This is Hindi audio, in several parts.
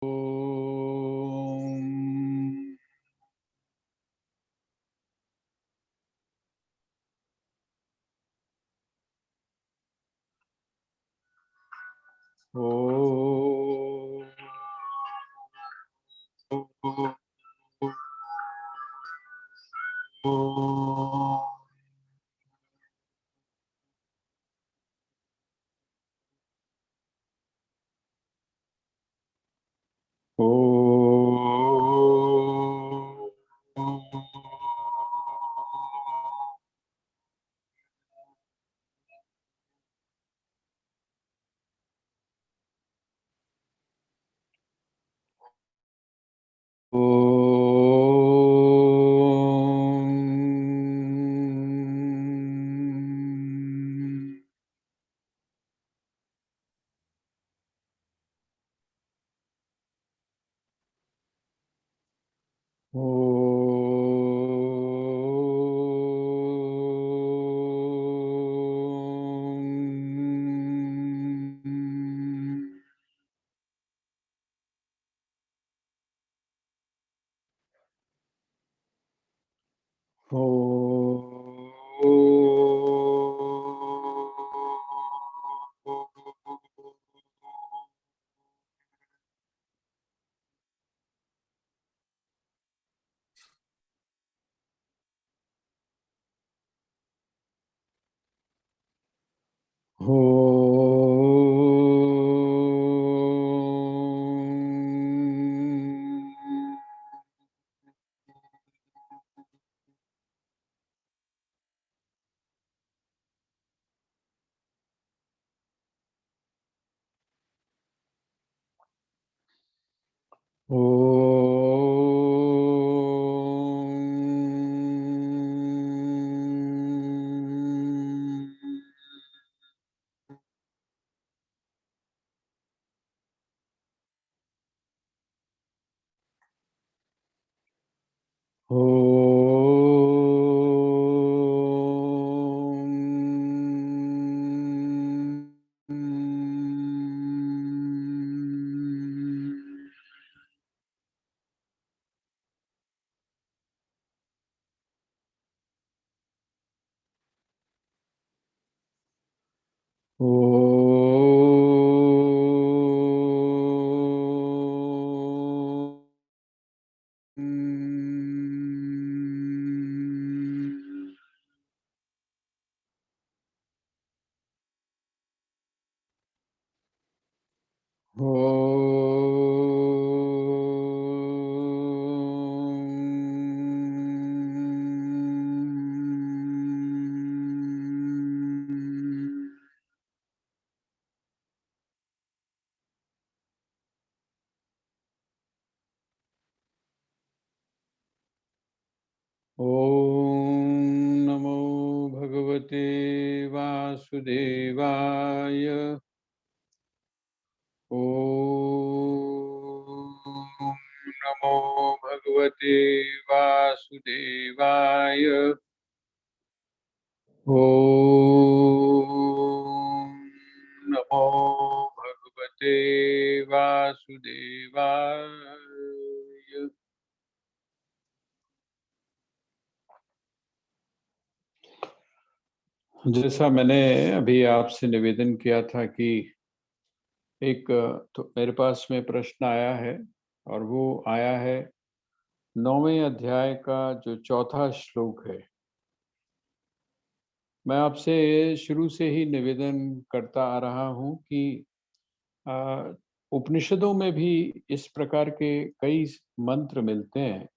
ॐ नमो भगवते वासुदेवाय। ॐ नमो भगवते वासुदेवाय। ॐ नमो भगवते वासुदेवाय। जैसा मैंने अभी आपसे निवेदन किया था कि एक तो मेरे पास में प्रश्न आया है, और वो आया है 9वें अध्याय का जो चौथा श्लोक है। मैं आपसे शुरू से ही निवेदन करता आ रहा हूँ कि अ, उपनिषदों में भी इस प्रकार के कई मंत्र मिलते हैं,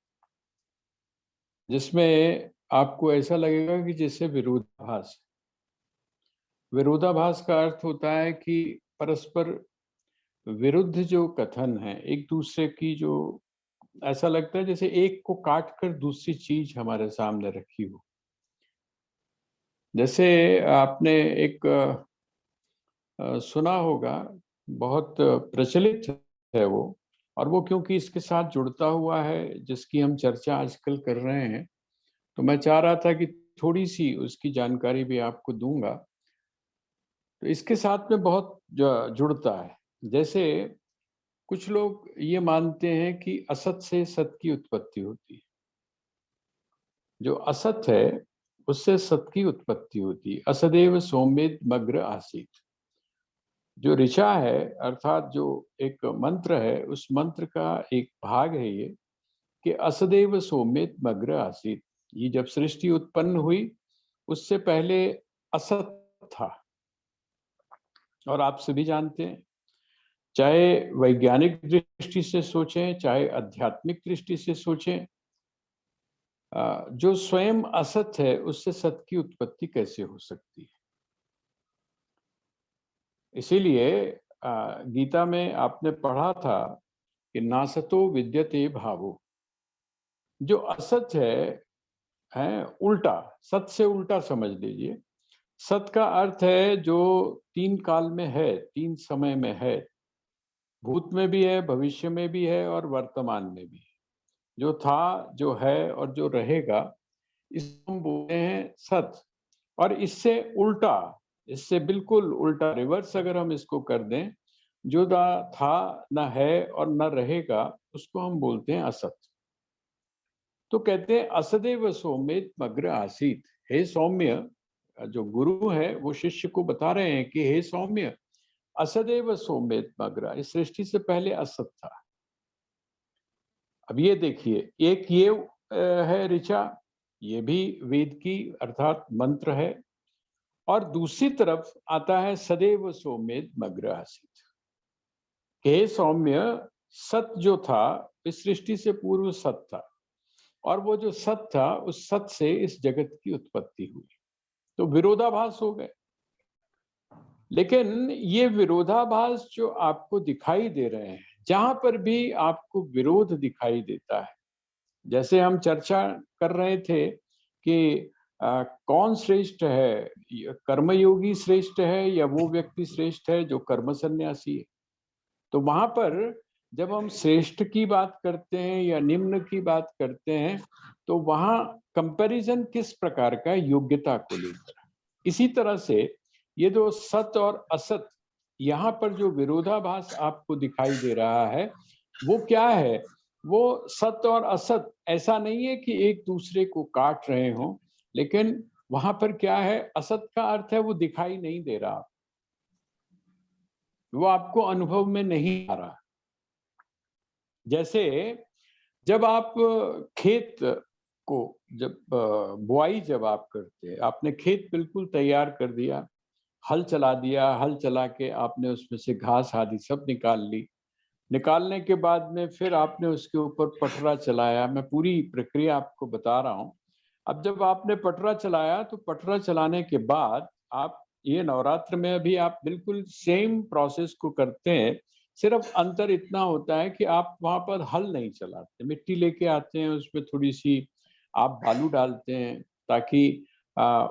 जिसमें आपको ऐसा लगेगा कि जैसे विरोधाभास। विरोधाभास का अर्थ होता है कि परस्पर विरुद्ध जो कथन है, एक दूसरे की जो ऐसा लगता है जैसे एक को काट कर दूसरी चीज हमारे सामने रखी हो। जैसे आपने एक सुना होगा, बहुत प्रचलित है वो, और वो क्योंकि इसके साथ जुड़ता हुआ है जिसकी हम चर्चा आजकल कर रहे हैं, तो मैं चाह रहा था कि थोड़ी सी उसकी जानकारी भी आपको दूंगा। तो इसके साथ में बहुत जुड़ता है। जैसे कुछ लोग ये मानते हैं कि असत से सत की उत्पत्ति होती है। जो असत है उससे सत की उत्पत्ति होती है। असदेव सौम्येद मग्र आसीत। जो ऋचा है अर्थात जो एक मंत्र है, उस मंत्र का एक भाग है ये कि असदेव सौम्येद मग्र आसीत। ये जब सृष्टि उत्पन्न हुई उससे पहले असत था। और आप सभी जानते हैं, चाहे वैज्ञानिक दृष्टि से सोचें, चाहे आध्यात्मिक दृष्टि से सोचें, जो स्वयं असत है उससे सत की उत्पत्ति कैसे हो सकती है। इसीलिए गीता में आपने पढ़ा था कि नासतो विद्यते भावो। जो असत है उल्टा, सत से उल्टा समझ लीजिए। सत का अर्थ है जो तीन काल में है, तीन समय में है, भूत में भी है, भविष्य में भी है और वर्तमान में भी है। जो था, जो है और जो रहेगा, इसको हम बोलते हैं सत। और इससे उल्टा, इससे बिल्कुल उल्टा, रिवर्स अगर हम इसको कर दें, जो ना था, ना है और ना रहेगा, उसको हम बोलते हैं असत। तो कहते हैं असदेव सौम्येत मग्र आसीत। हे सौम्य, जो गुरु है वो शिष्य को बता रहे हैं कि हे सौम्य, असदेव सौम्येत मग्र, इस सृष्टि से पहले असत था। अब ये देखिए, एक ये है ऋचा, ये भी वेद की अर्थात मंत्र है। और दूसरी तरफ आता है सदैव सौम्येद मग्र आसीत। हे सौम्य, सत जो था इस सृष्टि से पूर्व सत था, और वो जो सत था उस सत से इस जगत की उत्पत्ति हुई। तो विरोधाभास हो गए। लेकिन ये विरोधाभास जो आपको दिखाई दे रहे हैं, जहां पर भी आपको विरोध दिखाई देता है, जैसे हम चर्चा कर रहे थे कि कौन श्रेष्ठ है, कर्मयोगी श्रेष्ठ है या वो व्यक्ति श्रेष्ठ है जो कर्म सन्यासी है। तो वहां पर जब हम श्रेष्ठ की बात करते हैं या निम्न की बात करते हैं, तो वहां कंपैरिजन किस प्रकार का, योग्यता को लेकर। इसी तरह से ये जो सत और असत, यहाँ पर जो विरोधाभास आपको दिखाई दे रहा है, वो क्या है? वो सत और असत ऐसा नहीं है कि एक दूसरे को काट रहे हों, लेकिन वहां पर क्या है, असत का अर्थ है वो दिखाई नहीं दे रहा, वो आपको अनुभव में नहीं आ रहा। जैसे जब आप खेत को, जब बुआई जब आप करते हैं, आपने खेत बिल्कुल तैयार कर दिया, हल चला दिया, हल चला के आपने उसमें से घास आदि सब निकाल ली। निकालने के बाद में फिर आपने उसके ऊपर पटरा चलाया। मैं पूरी प्रक्रिया आपको बता रहा हूँ। अब जब आपने पटरा चलाया, तो पटरा चलाने के बाद आप, ये नवरात्र में अभी आप बिल्कुल सेम प्रोसेस को करते हैं, सिर्फ अंतर इतना होता है कि आप वहां पर हल नहीं चलाते, मिट्टी लेके आते हैं, उसमें थोड़ी सी आप बालू डालते हैं ताकि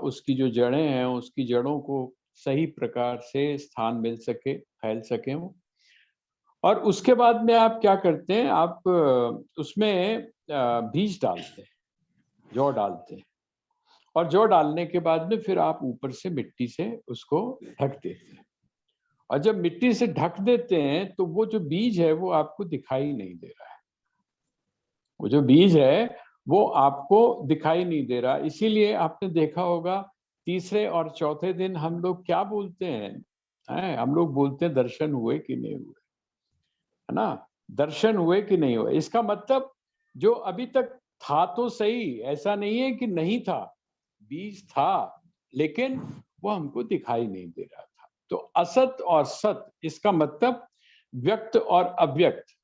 उसकी जो जड़ें हैं उसकी जड़ों को सही प्रकार से स्थान मिल सके, फैल सके वो। और उसके बाद में आप क्या करते हैं, आप उसमें बीज डालते हैं, जौ डालते हैं। और जौ डालने के बाद में फिर आप ऊपर से मिट्टी से उसको ढक देते हैं। और जब मिट्टी से ढक देते हैं तो वो जो बीज है वो आपको दिखाई नहीं दे रहा है। वो जो बीज है वो आपको दिखाई नहीं दे रहा। इसीलिए आपने देखा होगा तीसरे और चौथे दिन हम लोग क्या बोलते हैं, हम लोग बोलते हैं दर्शन हुए कि नहीं हुए, है ना? दर्शन हुए कि नहीं हुए। इसका मतलब जो अभी तक था तो सही, ऐसा नहीं है कि नहीं था, बीज था, लेकिन वो हमको दिखाई नहीं दे रहा था। तो असत और सत, इसका मतलब व्यक्त और अव्यक्त,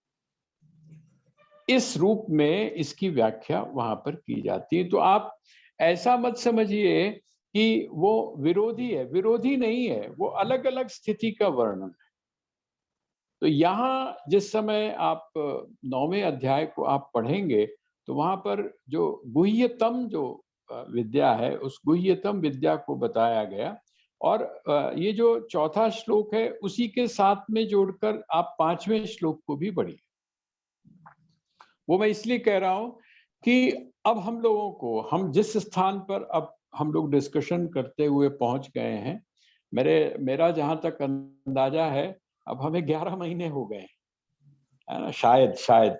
इस रूप में इसकी व्याख्या वहां पर की जाती है। तो आप ऐसा मत समझिए कि वो विरोधी है, विरोधी नहीं है, वो अलग अलग स्थिति का वर्णन है। तो यहाँ जिस समय आप 9वें अध्याय को आप पढ़ेंगे, तो वहां पर जो गुह्यतम जो विद्या है, उस गुह्यतम विद्या को बताया गया। और ये जो चौथा श्लोक है उसी के साथ में जोड़कर आप 5वें श्लोक को भी पढ़िए। वो मैं इसलिए कह रहा हूं कि अब हम लोगों को, हम जिस स्थान पर अब हम लोग डिस्कशन करते हुए पहुंच गए हैं, मेरा जहां तक अंदाजा है, अब हमें 11 महीने हो गए हैं। है ना, शायद शायद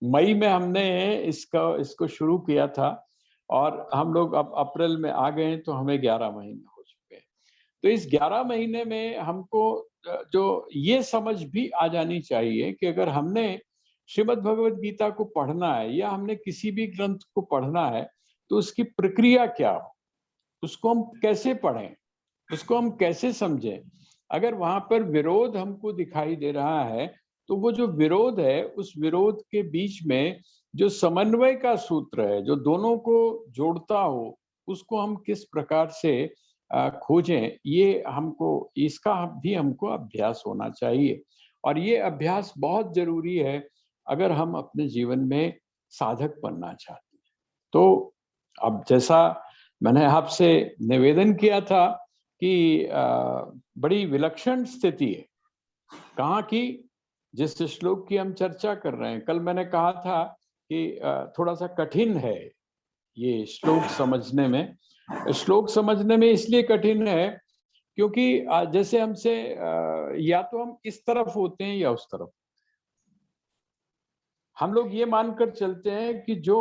मई में हमने इसको शुरू किया था और हम लोग अब अप्रैल में आ गए हैं, तो हमें 11 महीने हो चुके हैं। तो इस 11 महीने में हमको जो ये समझ भी आ जानी चाहिए कि अगर हमने श्रीमद् भगवद गीता को पढ़ना है या हमने किसी भी ग्रंथ को पढ़ना है, तो उसकी प्रक्रिया क्या हो, उसको हम कैसे पढ़ें, उसको हम कैसे समझें। अगर वहां पर विरोध हमको दिखाई दे रहा है, तो वो जो विरोध है, उस विरोध के बीच में जो समन्वय का सूत्र है, जो दोनों को जोड़ता हो, उसको हम किस प्रकार से खोजें, ये हमको, इसका भी हमको अभ्यास होना चाहिए। और ये अभ्यास बहुत जरूरी है अगर हम अपने जीवन में साधक बनना चाहते हैं। तो अब जैसा मैंने आपसे निवेदन किया था कि बड़ी विलक्षण स्थिति है कहाँ की, जिस श्लोक की हम चर्चा कर रहे हैं। कल मैंने कहा था कि थोड़ा सा कठिन है ये श्लोक समझने में। श्लोक समझने में इसलिए कठिन है क्योंकि जैसे हमसे या तो हम इस तरफ होते हैं या उस तरफ। हम लोग ये मानकर चलते हैं कि जो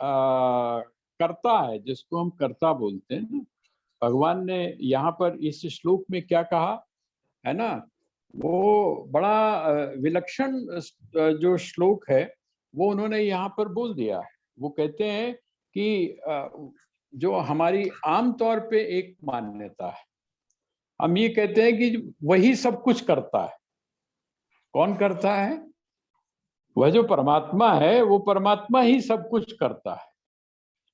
कर्ता है, जिसको हम कर्ता बोलते हैं ना, भगवान ने यहाँ पर इस श्लोक में क्या कहा है ना, वो बड़ा विलक्षण जो श्लोक है वो उन्होंने यहाँ पर बोल दिया। वो कहते हैं कि जो हमारी आम तौर पे एक मान्यता है, हम ये कहते हैं कि वही सब कुछ करता है। कौन करता है? वह जो परमात्मा है, वो परमात्मा ही सब कुछ करता है।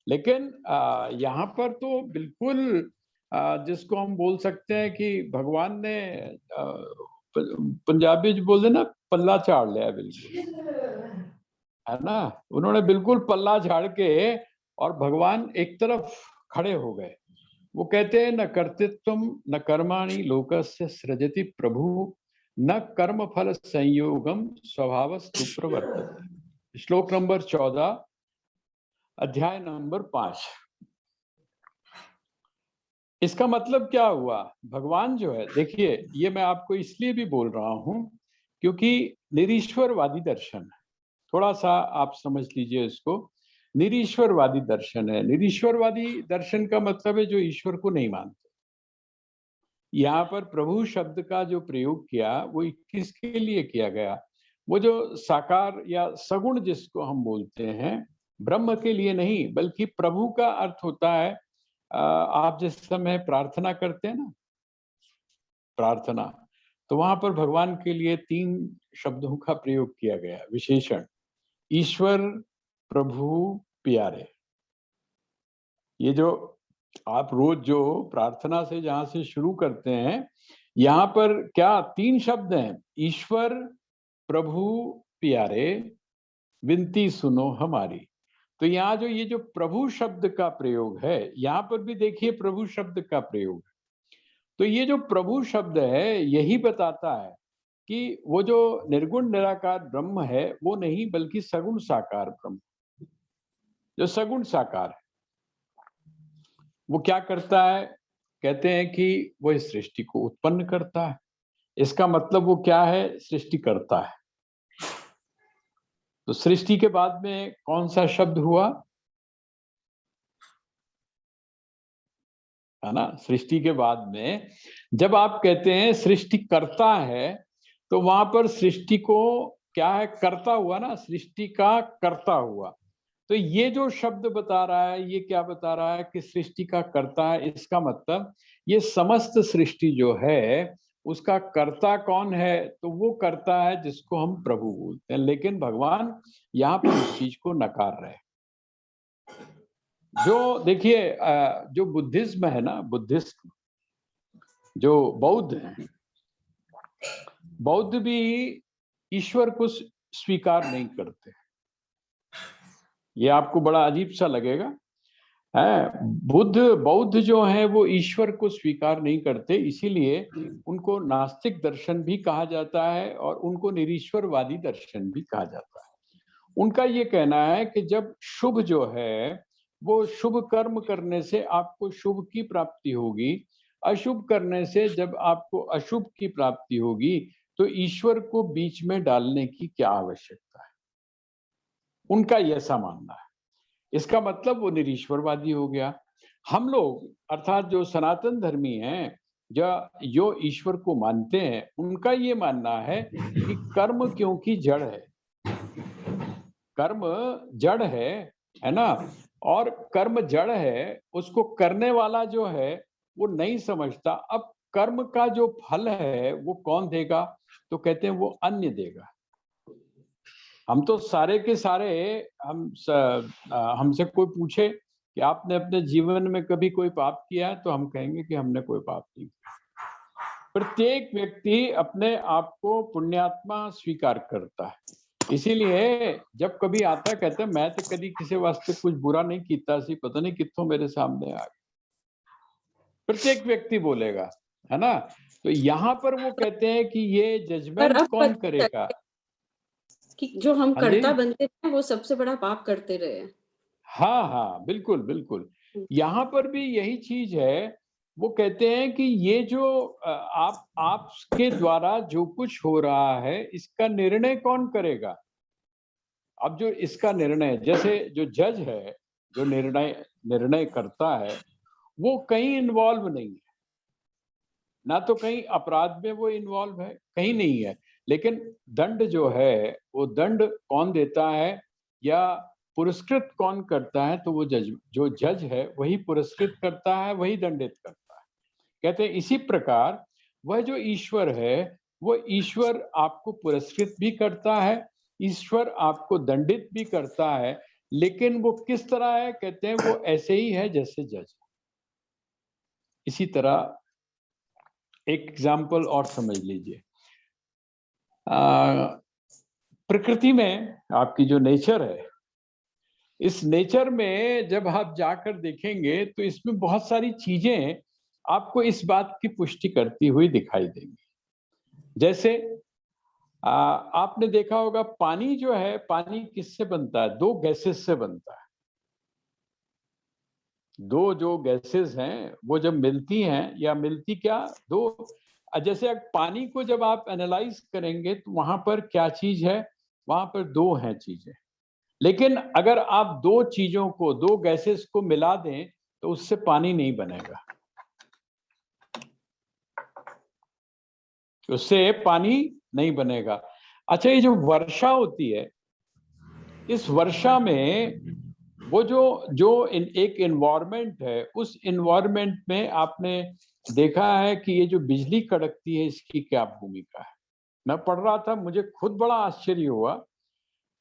लेकिन यहाँ पर तो बिल्कुल जिसको हम बोल सकते हैं कि भगवान ने पंजाबी जो बोल देना, पल्ला झाड़ लिया बिल्कुल, है ना। उन्होंने बिल्कुल पल्ला झाड़ के और भगवान एक तरफ खड़े हो गए। वो कहते हैं न कर्तृत्वम न कर्माणि लोकस्य सृजति प्रभु न कर्म फल संयोगम स्वभावस्तु प्रवर्तते। श्लोक नंबर 14, अध्याय नंबर 5। इसका मतलब क्या हुआ? भगवान जो है, देखिए ये मैं आपको इसलिए भी बोल रहा हूं क्योंकि निरीश्वरवादी दर्शन है। थोड़ा सा आप समझ लीजिए इसको। निरीश्वरवादी दर्शन है। निरीश्वरवादी दर्शन का मतलब है जो ईश्वर को नहीं मानते। यहाँ पर प्रभु शब्द का जो प्रयोग किया वो किसके लिए किया गया? वो जो साकार या सगुण जिसको हम बोलते हैं, ब्रह्म के लिए नहीं, बल्कि प्रभु का अर्थ होता है आप जिस समय प्रार्थना करते हैं ना, प्रार्थना, तो वहां पर भगवान के लिए 3 शब्दों का प्रयोग किया गया, विशेषण, ईश्वर, प्रभु, प्यारे। ये जो आप रोज जो प्रार्थना से जहां से शुरू करते हैं, यहाँ पर क्या 3 शब्द हैं, ईश्वर, प्रभु, प्यारे, विनती सुनो हमारी। तो यहाँ जो ये जो प्रभु शब्द का प्रयोग है, यहाँ पर भी देखिए प्रभु शब्द का प्रयोग। तो ये जो प्रभु शब्द है यही बताता है कि वो जो निर्गुण निराकार ब्रह्म है वो नहीं, बल्कि सगुण साकार ब्रह्म, जो सगुण साकार है। वो क्या करता है? कहते हैं कि वो इस सृष्टि को उत्पन्न करता है। इसका मतलब वो क्या है? सृष्टि करता है। तो सृष्टि के बाद में कौन सा शब्द हुआ? है ना, सृष्टि के बाद में जब आप कहते हैं सृष्टि करता है, तो वहां पर सृष्टि को क्या है? करता हुआ ना, सृष्टि का करता हुआ। तो ये जो शब्द बता रहा है, ये क्या बता रहा है? कि सृष्टि का कर्ता है। इसका मतलब ये समस्त सृष्टि जो है उसका कर्ता कौन है? तो वो कर्ता है जिसको हम प्रभु बोलते हैं। लेकिन भगवान यहाँ पर उस चीज को नकार रहे हैं। जो देखिए जो बुद्धिज्म है ना, बुद्धिस्ट, जो बौद्ध है, बौद्ध भी ईश्वर को स्वीकार नहीं करते। ये आपको बड़ा अजीब सा लगेगा है। बौद्ध जो है वो ईश्वर को स्वीकार नहीं करते, इसीलिए उनको नास्तिक दर्शन भी कहा जाता है और उनको निरीश्वरवादी दर्शन भी कहा जाता है। उनका ये कहना है कि जब शुभ जो है वो शुभ कर्म करने से आपको शुभ की प्राप्ति होगी, अशुभ करने से जब आपको अशुभ की प्राप्ति होगी, तो ईश्वर को बीच में डालने की क्या आवश्यकता है? उनका ये ऐसा मानना है। इसका मतलब वो निरीश्वरवादी हो गया। हम लोग अर्थात जो सनातन धर्मी हैं, जो ईश्वर को मानते हैं, उनका ये मानना है कि कर्म क्योंकि जड़ है, कर्म जड़ है ना? और कर्म जड़ है, उसको करने वाला जो है वो नहीं समझता। अब कर्म का जो फल है वो कौन देगा? तो कहते हैं वो अन्य देगा। हम तो सारे के सारे हमसे कोई पूछे कि आपने अपने जीवन में कभी कोई पाप किया है, तो हम कहेंगे कि हमने कोई पाप नहीं किया। प्रत्येक व्यक्ति अपने आप को पुण्यात्मा स्वीकार करता है। इसीलिए जब कभी आता कहते हैं मैं तो कभी किसी वास्ते कुछ बुरा नहीं कीता सी, पता नहीं कितों मेरे सामने आ गया। प्रत्येक व्यक्ति बोलेगा, है ना? तो यहाँ पर वो कहते हैं कि ये पर जजमेंट अब कौन पता करेगा? चला कि जो हम हाँ जी। कर्ता बनते थे वो सबसे बड़ा पाप करते रहे। हाँ, हाँ, बिल्कुल, बिल्कुल। हुँ। यहाँ पर भी यही चीज़ है, वो कहते हैं कि ये जो आपके द्वारा जो कुछ हो रहा है, इसका निर्णय कौन करेगा? अब जो इसका निर्णय, जैसे जो जज है, जो निर्णय निर्णय करता है, वो कहीं इन्वॉल्व नहीं है। ना तो कहीं अपराध में वो इन्वॉल्व है, कहीं नहीं है। लेकिन दंड जो है, वो दंड कौन देता है या पुरस्कृत कौन करता है? तो वो जो जज है वही पुरस्कृत करता है, वही दंडित करता है। कहते हैं इसी प्रकार वह जो ईश्वर है, वो ईश्वर आपको पुरस्कृत भी करता है, ईश्वर आपको दंडित भी करता है, लेकिन वो किस तरह है? कहते हैं वो ऐसे ही है जैसे जज। इसी तरह एक एग्जाम्पल और समझ लीजिए। प्रकृति में आपकी जो नेचर है, इस नेचर में जब आप जाकर देखेंगे तो इसमें बहुत सारी चीजें आपको इस बात की पुष्टि करती हुई दिखाई देंगी। जैसे आपने देखा होगा पानी जो है, पानी किससे बनता है? दो गैसेस से बनता है। दो जो गैसेस हैं वो जब मिलती हैं, या मिलती क्या, दो, जैसे अब पानी को जब आप एनालाइज करेंगे तो वहां पर क्या चीज है? वहां पर दो हैं चीजें। लेकिन अगर आप दो चीजों को, दो गैसेस को मिला दें तो उससे पानी नहीं बनेगा, उससे पानी नहीं बनेगा। अच्छा, ये जो वर्षा होती है, इस वर्षा में वो जो जो एक एनवायरनमेंट है, उस एनवायरनमेंट में आपने देखा है कि ये जो बिजली कड़कती है इसकी क्या भूमिका है? मैं पढ़ रहा था, मुझे खुद बड़ा आश्चर्य हुआ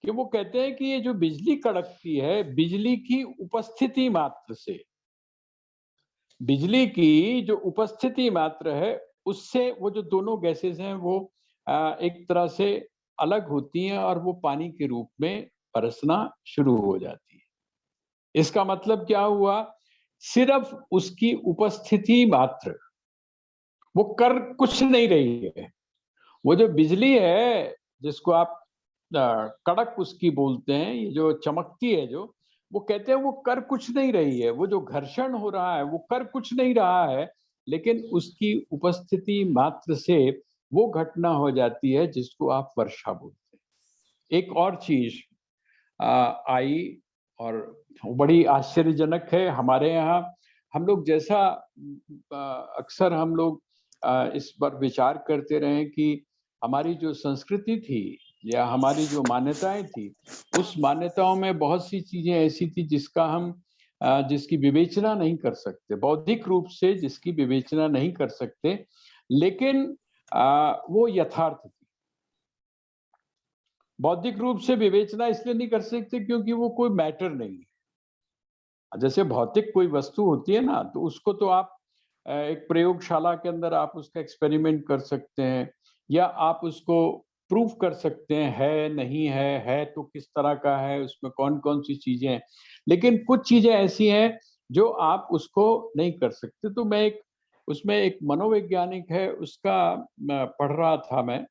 कि वो कहते हैं कि ये जो बिजली कड़कती है, बिजली की उपस्थिति मात्र से, बिजली की जो उपस्थिति मात्र है, उससे वो जो दोनों गैसेस हैं वो एक तरह से अलग होती हैं और वो पानी के रूप में बरसना शुरू हो जाती है। इसका मतलब क्या हुआ? सिर्फ उसकी उपस्थिति मात्र, वो कर कुछ नहीं रही है। वो जो बिजली है, जिसको आप कड़क उसकी बोलते हैं, ये जो चमकती है, जो वो कहते हैं वो कर कुछ नहीं रही है। वो जो घर्षण हो रहा है वो कर कुछ नहीं रहा है, लेकिन उसकी उपस्थिति मात्र से वो घटना हो जाती है जिसको आप वर्षा बोलते हैं। एक और चीज आई, और वो बड़ी आश्चर्यजनक है। हमारे यहाँ हम लोग जैसा अक्सर हम लोग इस पर विचार करते रहे कि हमारी जो संस्कृति थी या हमारी जो मान्यताएं थी, उस मान्यताओं में बहुत सी चीजें ऐसी थी जिसकी विवेचना नहीं कर सकते, बौद्धिक रूप से जिसकी विवेचना नहीं कर सकते, लेकिन वो यथार्थ थी। बौद्धिक रूप से विवेचना इसलिए नहीं कर सकते क्योंकि वो कोई मैटर नहीं है। जैसे भौतिक कोई वस्तु होती है ना, तो उसको तो आप एक प्रयोगशाला के अंदर आप उसका एक्सपेरिमेंट कर सकते हैं, या आप उसको प्रूफ कर सकते हैं, है नहीं है तो किस तरह का है, उसमें कौन कौन सी चीजें हैं। लेकिन कुछ चीजें ऐसी हैं जो आप उसको नहीं कर सकते। तो मैं एक उसमें एक मनोवैज्ञानिक है, उसका पढ़ रहा था मैं।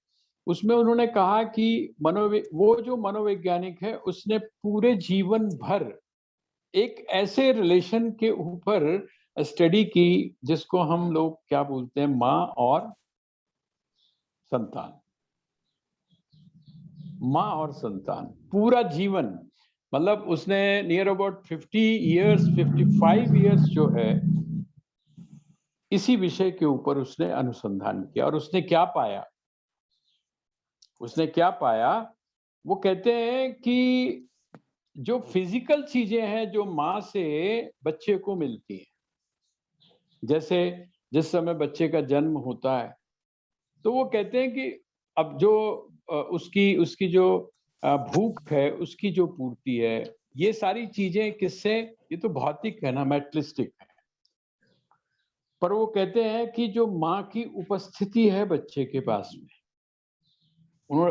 उसमें उन्होंने कहा कि वो जो मनोवैज्ञानिक है, उसने पूरे जीवन भर एक ऐसे रिलेशन के ऊपर स्टडी की जिसको हम लोग क्या बोलते हैं, माँ और संतान। माँ और संतान पूरा जीवन, मतलब उसने नियर अबाउट 50 इयर्स 55 इयर्स जो है इसी विषय के ऊपर उसने अनुसंधान किया। और उसने क्या पाया, वो कहते हैं कि जो फिजिकल चीजें हैं जो माँ से बच्चे को मिलती हैं, जैसे जिस समय बच्चे का जन्म होता है तो वो कहते हैं कि अब जो उसकी उसकी जो भूख है, उसकी जो पूर्ति है, ये सारी चीजें किससे, ये तो भौतिक है ना, मेटलिस्टिक है। पर वो कहते हैं कि जो माँ की उपस्थिति है बच्चे के पास में,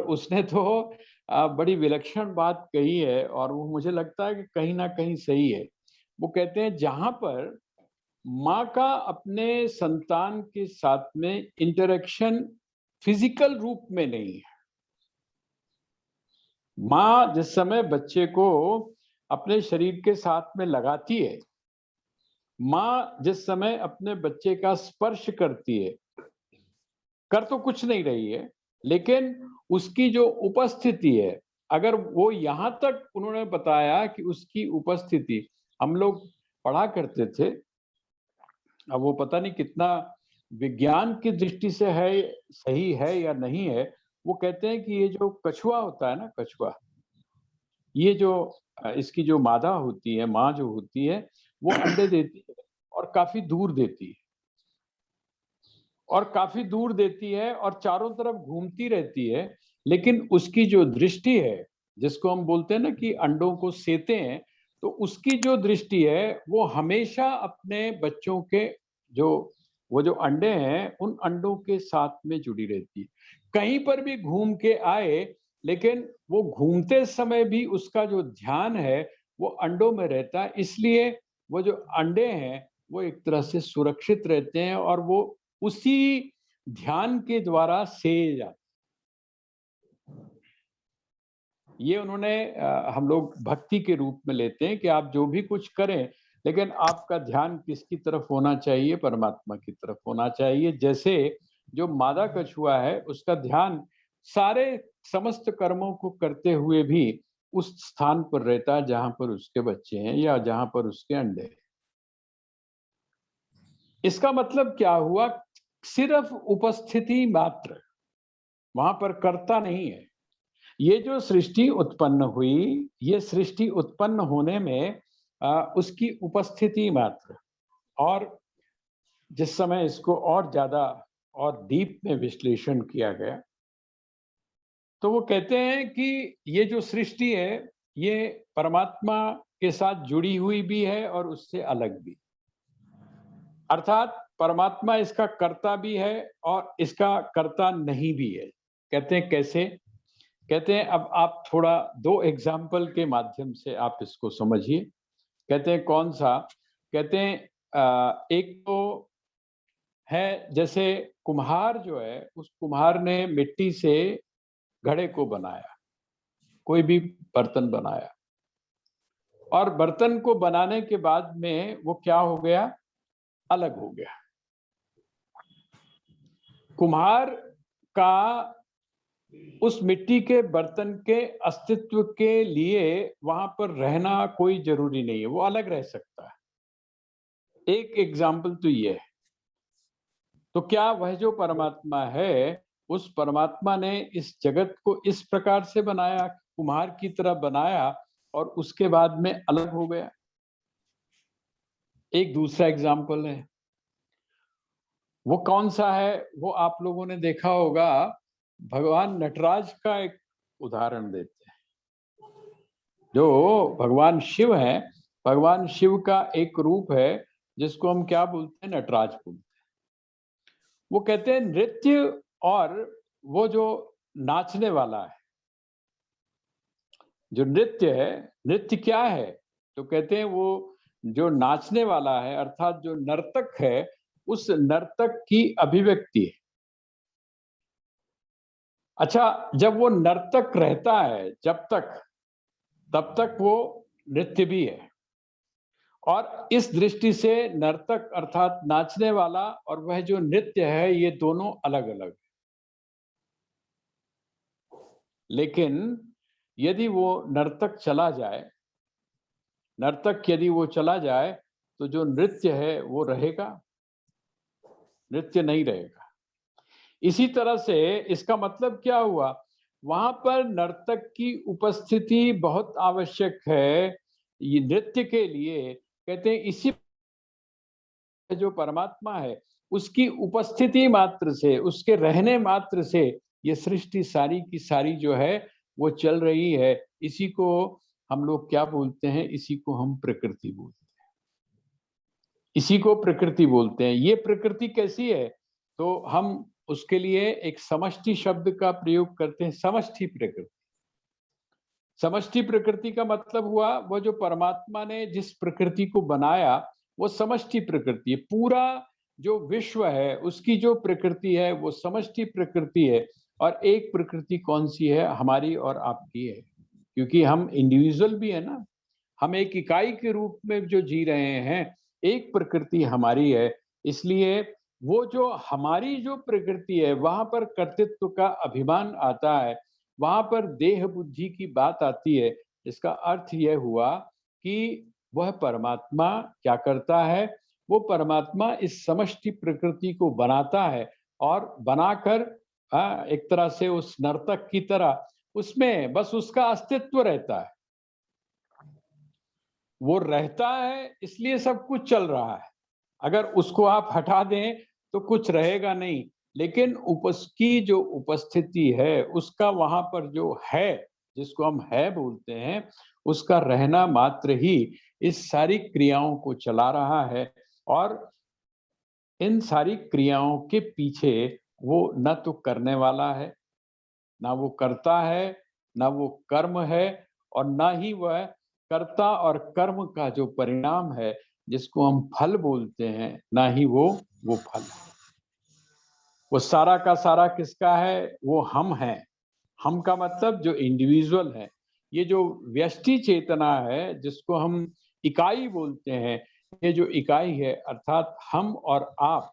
उसने तो बड़ी विलक्षण बात कही है और वो मुझे लगता है कि कहीं ना कहीं सही है। वो कहते हैं जहां पर माँ का अपने संतान के साथ में इंटरेक्शन फिजिकल रूप में नहीं है, माँ जिस समय बच्चे को अपने शरीर के साथ में लगाती है, माँ जिस समय अपने बच्चे का स्पर्श करती है, कर तो कुछ नहीं रही है, लेकिन उसकी जो उपस्थिति है, अगर वो यहां तक उन्होंने बताया कि उसकी उपस्थिति, हम लोग पढ़ा करते थे, अब वो पता नहीं कितना विज्ञान की दृष्टि से है, सही है या नहीं है। वो कहते हैं कि ये जो कछुआ होता है ना, कछुआ, ये जो इसकी जो मादा होती है, माँ जो होती है, वो अंडे देती है और काफी दूर देती है, और काफी दूर देती है और चारों तरफ घूमती रहती है, लेकिन उसकी जो दृष्टि है, जिसको हम बोलते हैं ना कि अंडों को सेते हैं, तो उसकी जो दृष्टि है वो हमेशा अपने बच्चों के जो वो जो अंडे हैं उन अंडों के साथ में जुड़ी रहती है। कहीं पर भी घूम के आए, लेकिन वो घूमते समय भी उसका जो ध्यान है वो अंडों में रहता है, इसलिए वो जो अंडे हैं वो एक तरह से सुरक्षित रहते हैं और वो उसी ध्यान के द्वारा सेए जाते। ये उन्होंने हम लोग भक्ति के रूप में लेते हैं कि आप जो भी कुछ करें, लेकिन आपका ध्यान किसकी तरफ होना चाहिए, परमात्मा की तरफ होना चाहिए। जैसे जो मादा कछुआ है उसका ध्यान सारे समस्त कर्मों को करते हुए भी उस स्थान पर रहता है जहां पर उसके बच्चे हैं या जहां पर उसके अंडे हैं। इसका मतलब क्या हुआ, सिर्फ उपस्थिति मात्र, वहां पर कर्ता नहीं है। ये जो सृष्टि उत्पन्न हुई, ये सृष्टि उत्पन्न होने में उसकी उपस्थिति मात्र। और जिस समय इसको और ज्यादा और डीप में विश्लेषण किया गया, तो वो कहते हैं कि ये जो सृष्टि है ये परमात्मा के साथ जुड़ी हुई भी है और उससे अलग भी, अर्थात परमात्मा इसका कर्ता भी है और इसका कर्ता नहीं भी है। कहते हैं कैसे, कहते हैं अब आप थोड़ा दो एग्जाम्पल के माध्यम से आप इसको समझिए। कहते हैं कौन सा, कहते हैं एक तो है जैसे कुम्हार जो है, उस कुम्हार ने मिट्टी से घड़े को बनाया, कोई भी बर्तन बनाया, और बर्तन को बनाने के बाद में वो क्या हो गया, अलग हो गया। कुम्हार का उस मिट्टी के बर्तन के अस्तित्व के लिए वहां पर रहना कोई जरूरी नहीं है, वो अलग रह सकता है। एक एग्जाम्पल तो ये है। तो क्या वह जो परमात्मा है, उस परमात्मा ने इस जगत को इस प्रकार से बनाया, कुम्हार की तरह बनाया और उसके बाद में अलग हो गया। एक दूसरा एग्जाम्पल है, वो कौन सा है, वो आप लोगों ने देखा होगा, भगवान नटराज का एक उदाहरण देते हैं। जो भगवान शिव है, भगवान शिव का एक रूप है जिसको हम क्या बोलते हैं, नटराज बोलते हैं। वो कहते हैं नृत्य, और वो जो नाचने वाला है, जो नृत्य है, नृत्य क्या है, तो कहते हैं वो जो नाचने वाला है, अर्थात जो नर्तक है, उस नर्तक की अभिव्यक्ति है। अच्छा, जब वो नर्तक रहता है जब तक, तब तक वो नृत्य भी है। और इस दृष्टि से नर्तक अर्थात नाचने वाला और वह जो नृत्य है, ये दोनों अलग अलग है। लेकिन यदि वो नर्तक चला जाए, नर्तक यदि वो चला जाए, तो जो नृत्य है वो रहेगा? नृत्य नहीं रहेगा। इसी तरह से इसका मतलब क्या हुआ? वहां पर नर्तक की उपस्थिति बहुत आवश्यक है, ये नृत्य के लिए। कहते हैं इसी जो परमात्मा है, उसकी उपस्थिति मात्र से, उसके रहने मात्र से ये सृष्टि सारी की सारी जो है वो चल रही है। इसी को हम लोग क्या बोलते हैं? इसी को हम प्रकृति बोलते हैं। इसी को प्रकृति बोलते हैं। ये प्रकृति कैसी है? तो हम उसके लिए एक समष्टि शब्द का प्रयोग करते हैं, समष्टि प्रकृति। समष्टि प्रकृति का मतलब हुआ वो जो परमात्मा ने जिस प्रकृति को बनाया, वो समष्टि प्रकृति है। पूरा जो विश्व है उसकी जो प्रकृति है वो समष्टि प्रकृति है। और एक प्रकृति कौन सी है? हमारी और आपकी है, क्योंकि हम इंडिविजुअल भी है ना। हम एक इकाई के रूप में जो जी रहे हैं, एक प्रकृति हमारी है। इसलिए वो जो हमारी जो प्रकृति है वहां पर कर्तृत्व का अभिमान आता है, वहां पर देह बुद्धि की बात आती है। इसका अर्थ यह हुआ कि वह परमात्मा क्या करता है? वो परमात्मा इस समष्टि प्रकृति को बनाता है और बनाकर एक तरह से उस नर्तक की तरह उसमें बस उसका अस्तित्व रहता है। वो रहता है इसलिए सब कुछ चल रहा है। अगर उसको आप हटा दें तो कुछ रहेगा नहीं। लेकिन उसकी जो उपस्थिति है, उसका वहां पर जो है, जिसको हम है बोलते हैं, उसका रहना मात्र ही इस सारी क्रियाओं को चला रहा है। और इन सारी क्रियाओं के पीछे वो न तो करने वाला है, ना वो करता है, ना वो कर्म है, और ना ही वह कर्ता और कर्म का जो परिणाम है, जिसको हम फल बोलते हैं, ना ही वो फल है। वो सारा का सारा किसका है? वो हम हैं। हम का मतलब जो इंडिविजुअल है। ये जो व्यष्टि चेतना है, जिसको हम इकाई बोलते हैं, ये जो इकाई है अर्थात हम और आप,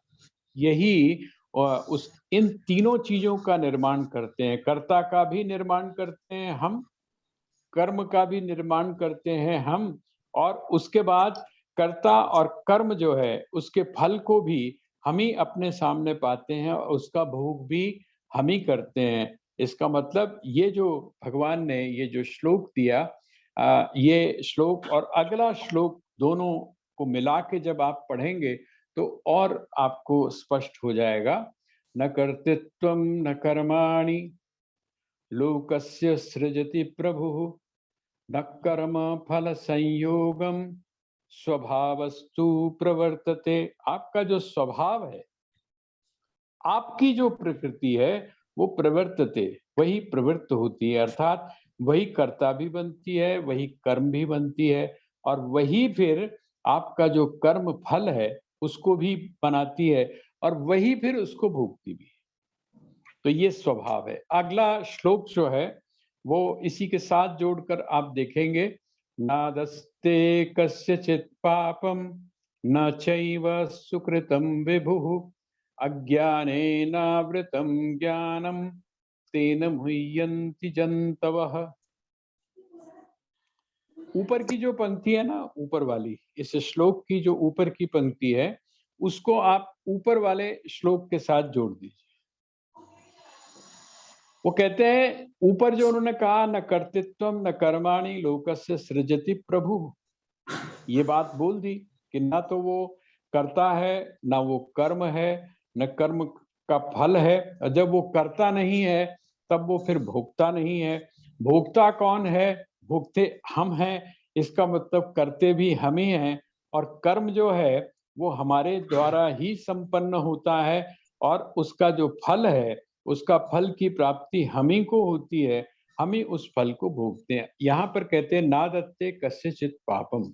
यही उस इन तीनों चीजों का निर्माण करते हैं। कर्ता का भी निर्माण करते हैं हम, कर्म का भी निर्माण करते हैं हम, और उसके बाद कर्ता और कर्म जो है उसके फल को भी हम ही अपने सामने पाते हैं और उसका भोग भी हम ही करते हैं। इसका मतलब ये जो भगवान ने ये जो श्लोक दिया, ये श्लोक और अगला श्लोक दोनों को मिला के जब आप पढ़ेंगे तो और आपको स्पष्ट हो जाएगा। न कर्तृत्वं न कर्माणि लोकस्य सृजति प्रभुः, न कर्म फल संयोगम स्वभावस्तु प्रवर्तते। आपका जो स्वभाव है, आपकी जो प्रकृति है, वो प्रवर्तते, वही प्रवृत्त होती है। अर्थात वही कर्ता भी बनती है, वही कर्म भी बनती है, और वही फिर आपका जो कर्म फल है उसको भी बनाती है, और वही फिर उसको भोगती भी है। तो ये स्वभाव है। अगला श्लोक जो है वो इसी के साथ जोड़कर आप देखेंगे। नादस्ते कस्यचित् पापम न चैव सुकृतं विभुः, अज्ञानेनावृतं ज्ञानं तेन मुह्यन्ति जन्तवः। ऊपर की जो पंक्ति है ना, ऊपर वाली, इस श्लोक की जो ऊपर की पंक्ति है, उसको आप ऊपर वाले श्लोक के साथ जोड़ दीजिए। वो कहते हैं, ऊपर जो उन्होंने कहा, न कर्तृत्वम न कर्माणि लोकस्य सृजति प्रभु, ये बात बोल दी कि ना तो वो करता है, ना वो कर्म है, न कर्म का फल है। और जब वो करता नहीं है तब वो फिर भोगता नहीं है। भोगता कौन है? भोगते हम हैं। इसका मतलब करते भी हम ही हैं, और कर्म जो है वो हमारे द्वारा ही संपन्न होता है, और उसका जो फल है, उसका फल की प्राप्ति हम ही को होती है। हम ही उस फल को भोगते हैं। यहाँ पर कहते हैं नादत्ते कस्यचित् पापम।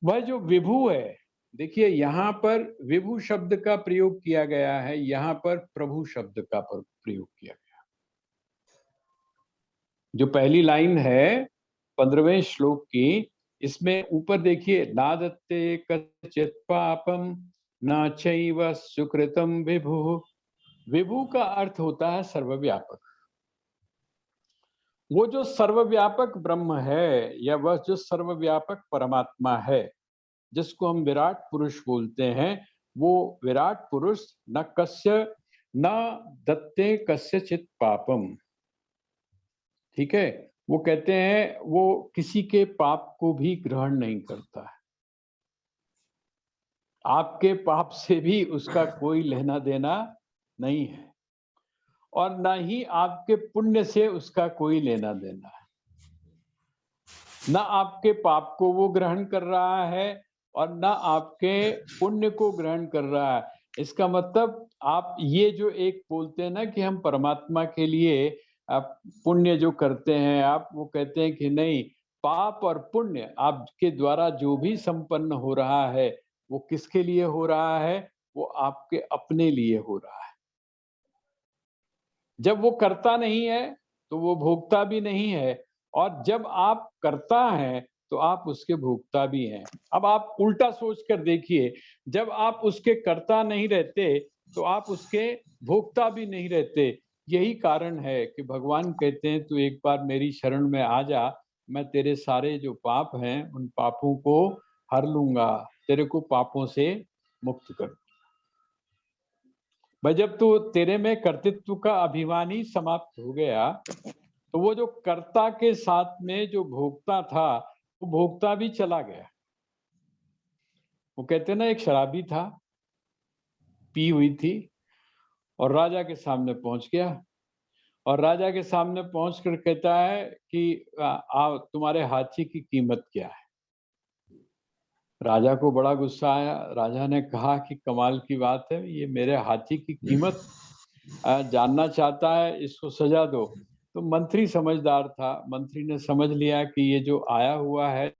वह जो विभु है, देखिए यहाँ पर विभु शब्द का प्रयोग किया गया है, यहाँ पर प्रभु शब्द का प्रयोग किया गया। जो पहली लाइन है 15वें श्लोक की, इसमें ऊपर देखिए, नादत्ते कच्चित् पापम न चैव सुकृतं विभु। विभु का अर्थ होता है सर्वव्यापक। वो जो सर्वव्यापक ब्रह्म है या वह जो सर्वव्यापक परमात्मा है, जिसको हम विराट पुरुष बोलते हैं, वो विराट पुरुष न दत्ते कस्यचित् पापम। ठीक है, वो कहते हैं वो किसी के पाप को भी ग्रहण नहीं करता है। आपके पाप से भी उसका कोई लेना देना नहीं है और ना ही आपके पुण्य से उसका कोई लेना देना है। ना आपके पाप को वो ग्रहण कर रहा है और ना आपके पुण्य को ग्रहण कर रहा है। इसका मतलब आप ये जो एक बोलते हैं ना कि हम परमात्मा के लिए आप पुण्य जो करते हैं, आप वो कहते हैं कि नहीं, पाप और पुण्य आपके द्वारा जो भी संपन्न हो रहा है वो किसके लिए हो रहा है? वो आपके अपने लिए हो रहा है। जब वो करता नहीं है तो वो भोगता भी नहीं है और जब आप करता है तो आप उसके भोगता भी हैं। अब आप उल्टा सोच कर देखिए, जब आप उसके कर्ता नहीं रहते तो आप उसके भोगता भी नहीं रहते। यही कारण है कि भगवान कहते हैं तू एक बार मेरी शरण में आ जा, मैं तेरे सारे जो पाप हैं उन पापों को हर लूंगा, तेरे को पापों से मुक्त कर। भाई जब तो तेरे में कर्तृत्व का अभिमान ही समाप्त हो गया तो वो जो कर्ता के साथ में जो भोक्ता था वो भोक्ता भी चला गया। वो कहते ना, एक शराबी था, पी हुई थी और राजा के सामने पहुंच गया और राजा के सामने पहुंचकर कहता है कि तुम्हारे हाथी की कीमत क्या है? राजा को बड़ा गुस्सा आया। राजा ने कहा कि कमाल की बात है, ये मेरे हाथी की कीमत जानना चाहता है, इसको सजा दो। तो मंत्री समझदार था, मंत्री ने समझ लिया कि ये जो आया हुआ है